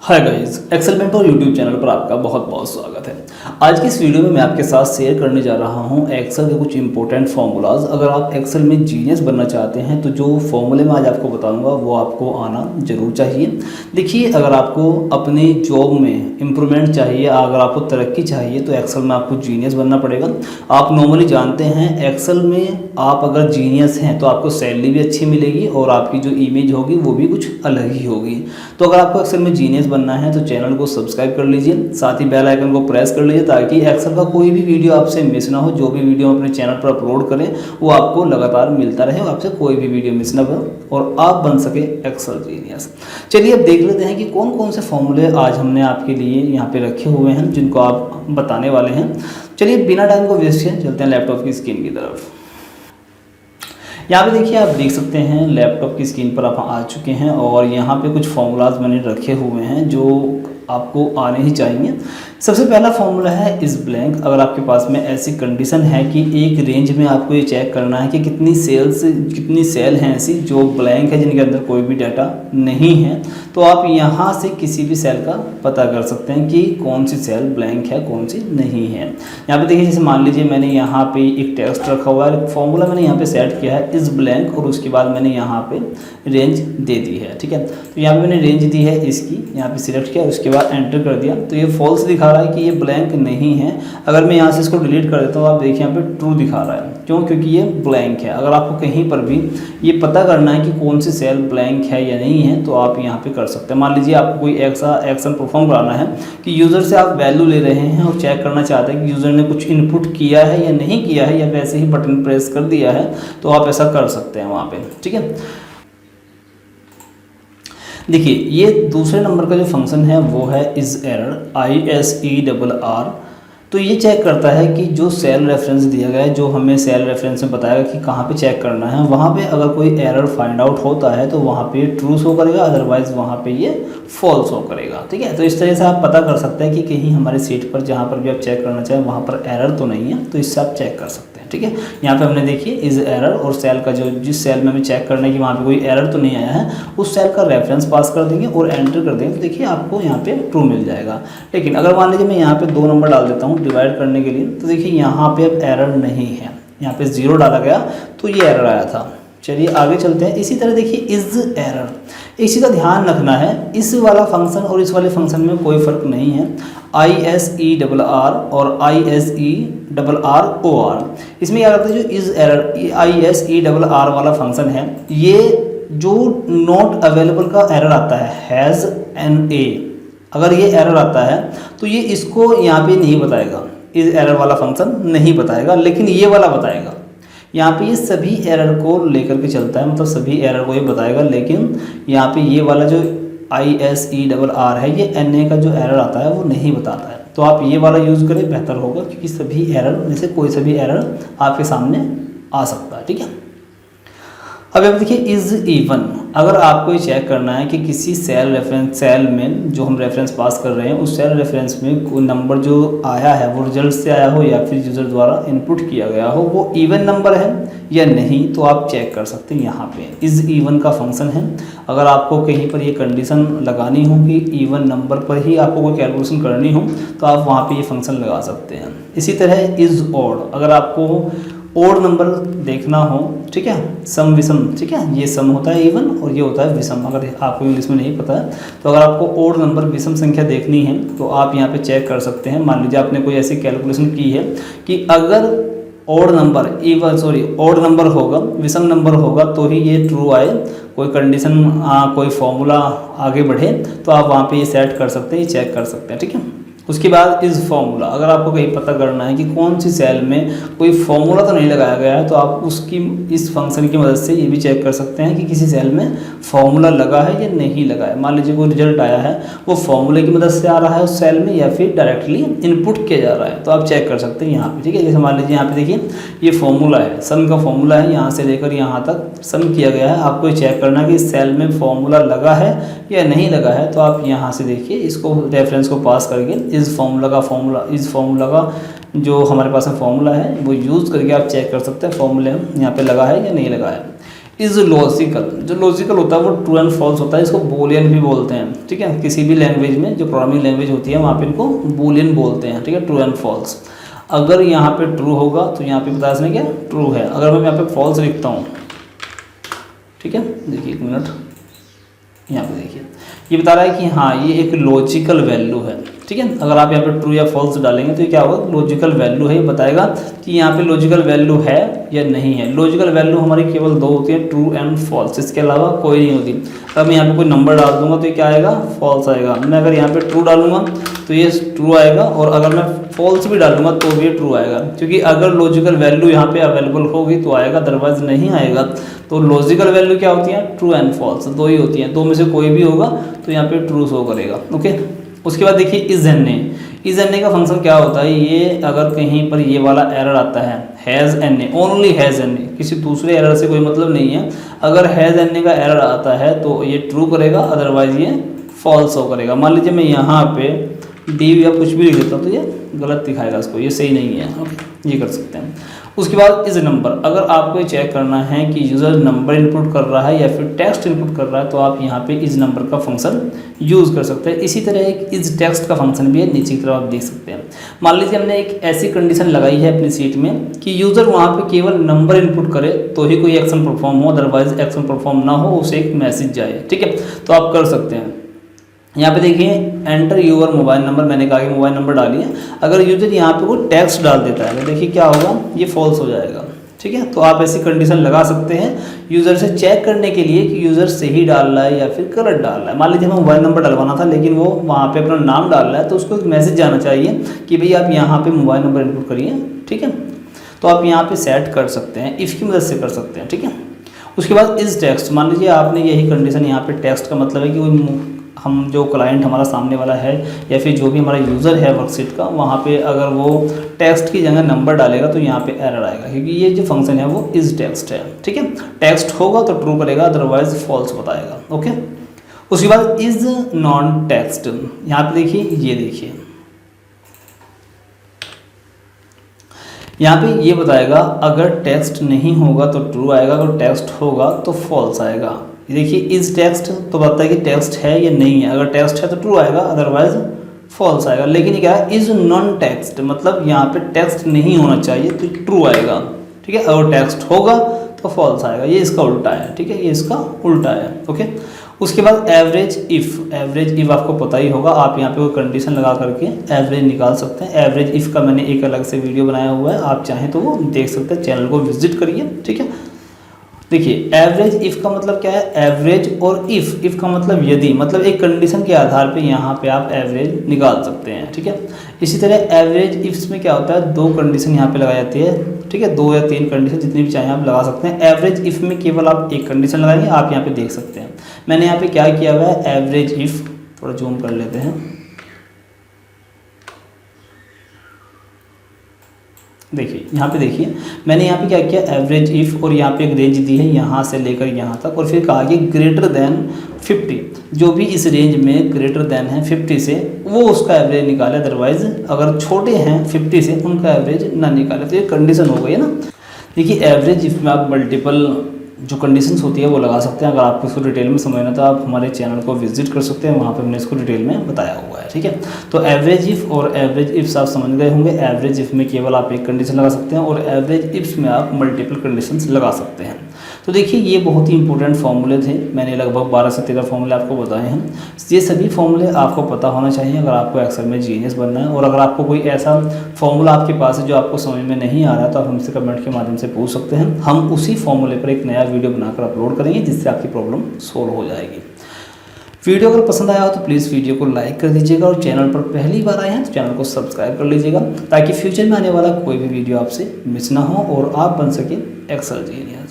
हाय guys, Excel mentor YouTube channel पर आपका बहुत बहुत स्वागत है। आज की इस वीडियो में मैं आपके साथ शेयर करने जा रहा हूं एक्सेल के कुछ इंपॉर्टेंट फार्मूलाज। अगर आप एक्सेल में जीनियस बनना चाहते हैं तो जो फॉर्मूले मैं आज आपको बताऊंगा वो आपको आना जरूर चाहिए। देखिए, अगर आपको अपनी जॉब में इम्प्रूवमेंट चाहिए, अगर आपको तरक्की चाहिए तो एक्सेल में आपको जीनियस बनना पड़ेगा। आप नॉर्मली जानते हैं एक्सेल में आप अगर जीनियस हैं तो आपको सैलरी भी अच्छी मिलेगी और आपकी जो इमेज होगी वो भी कुछ अलग ही होगी। तो अगर आपको एक्सेल में जीनियस बनना है तो चैनल को सब्सक्राइब कर लीजिए, साथ ही बेल आइकन को प्रेस कर लीजिए ताकि एक्सेल का कोई भी वीडियो आपसे मिस ना हो। जो भी वीडियो हम अपने चैनल पर अपलोड करें वो आपको लगातार मिलता रहे और आपसे कोई भी वीडियो मिस ना हो और आप बन सके एक्सेल जीनियस। चलिए अब देख लेते हैं कि कौन कौन से फॉर्मूले आज हमने आपके लिए यहाँ पे रखे हुए हैं जिनको आप बताने वाले हैं। चलिए बिना टाइम को वेस्ट किए चलते हैं लैपटॉप की स्क्रीन की तरफ। यहाँ पे देखिए, आप देख सकते हैं लैपटॉप की स्क्रीन पर आप आ चुके हैं और यहाँ पे कुछ फॉर्मूलाज मैंने रखे हुए हैं जो आपको आने ही चाहिए। सबसे पहला फॉर्मूला है इस ब्लैंक। अगर आपके पास में ऐसी कंडीशन है कि एक रेंज में आपको ये चेक करना है कि कितनी सेल हैं ऐसी जो ब्लैंक है, जिनके अंदर कोई भी डाटा नहीं है, तो आप यहाँ से किसी भी सेल का पता कर सकते हैं कि कौन सी सेल ब्लैंक है कौन सी नहीं है। यहाँ पे देखिए, जैसे मान लीजिए मैंने यहाँ पे एक टेक्स्ट रखा हुआ है, फॉर्मूला मैंने यहाँ पे सेट किया है इस ब्लैंक और उसके बाद मैंने यहाँ पे रेंज दे दी है। ठीक है, तो यहाँ पे मैंने रेंज दी है इसकी, यहाँ पे सिलेक्ट किया, उसके बाद एंटर कर दिया तो ये फॉल्स दिखा रहा है कि ये ब्लैंक नहीं है। अगर मैं यहाँ से इसको डिलीट कर देता हूँ, आप देखिए यहाँ पे ट्रू दिखा रहा है। क्यों? क्योंकि ये ब्लैंक है। अगर आपको कहीं पर भी ये पता करना है कि कौन सी सेल ब्लैंक है या नहीं है तो आप यहाँ पे कर सकते हैं। मान लीजिए आपको कोई ऐसा एक्शन परफॉर्म कराना है कि यूज़र से आप वैल्यू ले रहे हैं और चेक करना चाहते हैं कि यूज़र ने कुछ इनपुट किया है या नहीं किया है, या वैसे ही बटन प्रेस कर दिया है, तो आप ऐसा कर सकते हैं वहाँ पे। ठीक है, देखिए ये दूसरे नंबर का जो फंक्शन है वो है इज एरर, ISERR। तो ये चेक करता है कि जो सेल रेफरेंस दिया गया है, जो हमें सेल रेफरेंस में बताएगा कि कहाँ पे चेक करना है, वहाँ पे अगर कोई एरर फाइंड आउट होता है तो वहाँ पे ट्रू शो करेगा, अदरवाइज वहाँ पे ये फॉल्स शो करेगा। ठीक है, तो इस तरह से आप पता कर सकते हैं कि कहीं हमारे सीट पर जहाँ पर भी आप चेक करना चाहें वहाँ पर एरर तो नहीं है, तो इससे आप चेक कर सकते हैं। ठीक है, यहाँ पे हमने देखिए इज एरर और सेल का जो जिस सेल में हमें चेक करना है कि वहाँ पे कोई एरर तो नहीं आया है, उस सेल का रेफरेंस पास कर देंगे और एंटर कर देंगे तो देखिए आपको यहाँ पे ट्रू मिल जाएगा। लेकिन अगर मान लीजिए मैं यहाँ पे 2 नंबर डाल देता हूँ डिवाइड करने के लिए, तो देखिए यहाँ पे अब एरर नहीं है, यहाँ पे 0 डाला गया तो ये एरर आया था। चलिए आगे चलते हैं। इसी तरह देखिए इज एरर, इसी का ध्यान रखना है, इस वाला फंक्शन और इस वाले फंक्शन में कोई फ़र्क नहीं है। ISERR और ISERROR, इसमें क्या करता है जो इज एरर ISERR वाला फंक्शन है, ये जो नॉट अवेलेबल का एरर आता है हैज़ एन ए, अगर ये एरर आता है तो ये इसको यहाँ पे नहीं बताएगा, इस एरर वाला फंक्शन नहीं बताएगा, लेकिन ये वाला बताएगा। यहाँ पे ये सभी एरर को लेकर के चलता है, मतलब सभी एरर को ये बताएगा, लेकिन यहाँ पे ये वाला जो ISERR है ये NA का जो एरर आता है वो नहीं बताता है। तो आप ये वाला यूज़ करें, बेहतर होगा, क्योंकि सभी एरर में से कोई सा भी एरर आपके सामने आ सकता है। ठीक है, अब देखिए इज इवन। अगर आपको ये चेक करना है कि किसी सेल में जो हम रेफरेंस पास कर रहे हैं उस सेल रेफरेंस में कोई नंबर जो आया है वो रिजल्ट से आया हो या फिर यूज़र द्वारा इनपुट किया गया हो वो इवन नंबर है या नहीं, तो आप चेक कर सकते हैं। यहाँ पे इज इवन का फंक्शन है। अगर आपको कहीं पर ये कंडीशन लगानी हो कि इवन नंबर पर ही आपको कोई कैलकुलेशन करनी हो तो आप वहाँ पे ये फंक्शन लगा सकते हैं। इसी तरह इज ऑड, अगर आपको ओड नंबर देखना हो, ठीक है, सम विषम, ठीक है, ये सम होता है इवन और ये होता है विषम। अगर आपको इंग्लिश में नहीं पता है तो अगर आपको ओड नंबर विषम संख्या देखनी है तो आप यहाँ पे चेक कर सकते हैं। मान लीजिए आपने कोई ऐसी कैलकुलेशन की है कि अगर ओड नंबर होगा, विषम नंबर होगा तो ही ये ट्रू आए, कोई कंडीशन कोई फॉर्मूला आगे बढ़े तो आप वहाँ पे ये सेट कर सकते हैं, ये चेक कर सकते हैं। ठीक है, उसके बाद इस फॉर्मूला, अगर आपको कहीं पता करना है कि कौन सी सेल में कोई फॉर्मूला तो नहीं लगाया गया है तो आप उसकी इस फंक्शन की मदद से ये भी चेक कर सकते हैं कि किसी सेल में फॉर्मूला लगा है या नहीं लगा है। मान लीजिए कोई रिजल्ट आया है वो फॉर्मूले की मदद से आ रहा है उस सेल में या फिर डायरेक्टली इनपुट किया जा रहा है, तो आप चेक कर सकते हैं यहाँ पे। ठीक है, जैसे मान लीजिए यहाँ पे देखिए ये फॉर्मूला है, सम का फॉर्मूला है, यहाँ से लेकर यहाँ तक सम किया गया है। आपको चेक करना है कि इस सेल में फॉर्मूला लगा है या नहीं लगा है, तो आप यहाँ से देखिए इसको रेफरेंस को पास करके इस फॉर्मूला का जो हमारे पास में फॉर्मूला है वो यूज़ करके आप चेक कर सकते हैं फॉर्मूले यहाँ पे लगा है या नहीं लगा है। इज़ लॉजिकल, जो लॉजिकल होता है वो ट्रू एंड फॉल्स होता है, इसको बूलियन भी बोलते हैं, ठीक है। किसी भी लैंग्वेज में जो प्रोग्रामिंग लैंग्वेज होती है वहाँ पे इनको बूलियन बोलते हैं, ठीक है, ट्रू एंड फॉल्स। अगर यहाँ पे ट्रू होगा तो यहाँ पे बता दें क्या ट्रू है, अगर मैं यहाँ पे फॉल्स लिखता हूँ, ठीक है, देखिए 1 मिनट, यहाँ पे देखिए ये बता रहा है कि हाँ ये एक लॉजिकल वैल्यू है, ठीक है। अगर आप यहाँ पे ट्रू या फॉल्स डालेंगे तो ये क्या होगा, लॉजिकल वैल्यू है, ये बताएगा कि यहाँ पे लॉजिकल वैल्यू है या नहीं है। लॉजिकल वैल्यू हमारी केवल 2 होती है, ट्रू एंड फॉल्स, इसके अलावा कोई नहीं होती। अगर मैं यहाँ पे कोई नंबर डाल दूंगा तो ये क्या आएगा, फॉल्स आएगा। मैं अगर यहाँ पे ट्रू डालूंगा तो ये ट्रू आएगा, और अगर मैं फॉल्स भी डालूंगा तो भी ट्रू आएगा, क्योंकि अगर लॉजिकल वैल्यू यहाँ पे अवेलेबल होगी तो आएगा, अदरवाइज नहीं आएगा। तो लॉजिकल वैल्यू क्या होती है, ट्रू एंड फॉल्स, 2 ही होती हैं, 2 में से कोई भी होगा तो यहाँ पे ट्रू शो करेगा, ओके। उसके बाद देखिए is N A, is N A का फंक्शन क्या होता है, ये अगर कहीं पर ये वाला एरर आता है, has N A, only has N A, किसी दूसरे एरर से कोई मतलब नहीं है। अगर हैज़ एन ए का एरर आता है तो ये ट्रू करेगा, अदरवाइज ये फॉल्स शो करेगा। मान लीजिए मैं यहाँ पे डी या कुछ भी लिख देता हूँ तो ये गलत दिखाएगा, इसको ये सही नहीं है, ओके, ये कर सकते हैं। उसके बाद इज नंबर, अगर आपको चेक करना है कि यूज़र नंबर इनपुट कर रहा है या फिर टेक्स्ट इनपुट कर रहा है तो आप यहाँ पे इज नंबर का फंक्शन यूज़ कर सकते हैं। इसी तरह एक इज टेक्स्ट का फंक्शन भी है, नीचे की तरफ आप देख सकते हैं। मान लीजिए हमने एक ऐसी कंडीशन लगाई है अपनी सीट में कि यूज़र वहाँ पे केवल नंबर इनपुट करे तो ही कोई एक्शन परफॉर्म हो, अदरवाइज एक्शन परफॉर्म ना हो, उसे एक मैसेज जाए, ठीक है। तो आप कर सकते हैं, यहाँ पे देखिए एंटर यूर मोबाइल नंबर, मैंने कहा कि मोबाइल नंबर डालिए। अगर यूजर यहाँ पे कोई टेक्स्ट डाल देता है तो देखिए क्या होगा, ये फॉल्स हो जाएगा, ठीक है। तो आप ऐसी कंडीशन लगा सकते हैं यूज़र से चेक करने के लिए कि यूज़र सही डाल रहा है या फिर गलत डाल रहा है। मान लीजिए हमें मोबाइल नंबर डलवाना था लेकिन वो वहाँ पे अपना नाम डाल रहा है, तो उसको एक मैसेज जाना चाहिए कि भाई आप यहाँ पे मोबाइल नंबर इनपुट करिए, ठीक है। तो आप यहाँ पे सेट कर सकते हैं, इफ़ की मदद से कर सकते हैं, ठीक है। उसके बाद इस टेक्स्ट, मान लीजिए आपने यही कंडीशन यहाँ पे टेक्स्ट का मतलब है कि वो हम जो क्लाइंट हमारा सामने वाला है या फिर जो भी हमारा यूज़र है वर्कशीट का, वहाँ पे अगर वो टेक्स्ट की जगह नंबर डालेगा तो यहाँ पे एरर आएगा, क्योंकि ये जो फंक्शन है वो इज टेक्स्ट है, ठीक है। टेक्स्ट होगा तो ट्रू करेगा, अदरवाइज फॉल्स बताएगा, ओके। उसके बाद इज नॉन टेक्स्ट, यहाँ पे देखिए, ये देखिए यहाँ पे ये बताएगा अगर टेक्स्ट नहीं होगा तो ट्रू आएगा, अगर टेक्स्ट होगा तो फॉल्स आएगा। देखिए इज टेक्स्ट तो बताता है कि टेक्स्ट है या नहीं है, अगर टेक्स्ट है तो ट्रू आएगा, अदरवाइज फॉल्स आएगा। लेकिन ये क्या है, इज नॉन टेक्स्ट, मतलब यहाँ पे टेक्स्ट नहीं होना चाहिए तो ट्रू आएगा, ठीक है। अगर टेक्स्ट होगा तो फॉल्स आएगा, ये इसका उल्टा है, ठीक है, ये इसका उल्टा है, ओके। उसके बाद एवरेज इफ़, एवरेज इफ़ आपको पता ही होगा, आप यहाँ पे कोई कंडीशन लगा करके एवरेज निकाल सकते हैं। एवरेज इफ़ का मैंने एक अलग से वीडियो बनाया हुआ है, आप चाहें तो वो देख सकते हैं, चैनल को विजिट करिए, ठीक है। देखिए एवरेज इफ़ का मतलब क्या है, एवरेज और इफ़ का मतलब यदि, मतलब एक कंडीशन के आधार पे यहाँ पे आप एवरेज निकाल सकते हैं, ठीक है। इसी तरह एवरेज इफ्स में क्या होता है, 2 कंडीशन यहाँ पे लगाई जाती है, ठीक है, 2 या 3 कंडीशन जितनी भी चाहें आप लगा सकते हैं। एवरेज इफ़ में केवल आप एक कंडीशन लगाएंगे, आप यहाँ पे देख सकते हैं। मैंने यहाँ पे क्या किया हुआ है, एवरेज इफ़, थोड़ा जूम कर लेते हैं, देखिए यहाँ पे देखिए मैंने यहाँ पे क्या किया, एवरेज इफ़, और यहाँ पे एक रेंज दी है यहाँ से लेकर यहाँ तक, और फिर कहा कि ग्रेटर देन 50, जो भी इस रेंज में ग्रेटर देन है 50 से वो उसका एवरेज निकाले, अदरवाइज अगर छोटे हैं 50 से उनका एवरेज ना निकाले। तो ये कंडीशन हो गई है ना। देखिए एवरेज इफ़ में आप मल्टीपल जो कंडीशंस होती है वो लगा सकते हैं। अगर आपको इसको डिटेल में समझना तो आप हमारे चैनल को विजिट कर सकते हैं, वहाँ पे हमने इसको डिटेल में बताया हुआ है, ठीक है। तो एवरेज इफ़ और एवरेज इफ्स आप समझ गए होंगे। एवरेज इफ़ में केवल आप एक कंडीशन लगा सकते हैं और एवरेज इफ्स में आप मल्टीपल कंडीशंस लगा सकते हैं। तो देखिए ये बहुत ही इंपॉर्टेंट फॉर्मूले थे, मैंने लगभग 12 से 13 फॉर्मूले आपको बताए हैं। ये सभी फॉर्मूले आपको पता होना चाहिए अगर आपको एक्सेल में जीनियस बनना है। और अगर आपको कोई ऐसा फॉर्मूला आपके पास है जो आपको समझ में नहीं आ रहा है तो आप हमसे कमेंट के माध्यम से पूछ सकते हैं। हम उसी फॉर्मूले पर एक नया वीडियो बनाकर अपलोड करेंगे जिससे आपकी प्रॉब्लम सोल्व हो जाएगी। वीडियो अगर पसंद आया हो तो प्लीज़ वीडियो को लाइक कर दीजिएगा और चैनल पर पहली बार आए हैं तो चैनल को सब्सक्राइब कर लीजिएगा ताकि फ्यूचर में आने वाला कोई भी वीडियो आपसे मिस ना हो और आप बन सके एक्सेल जीनियस।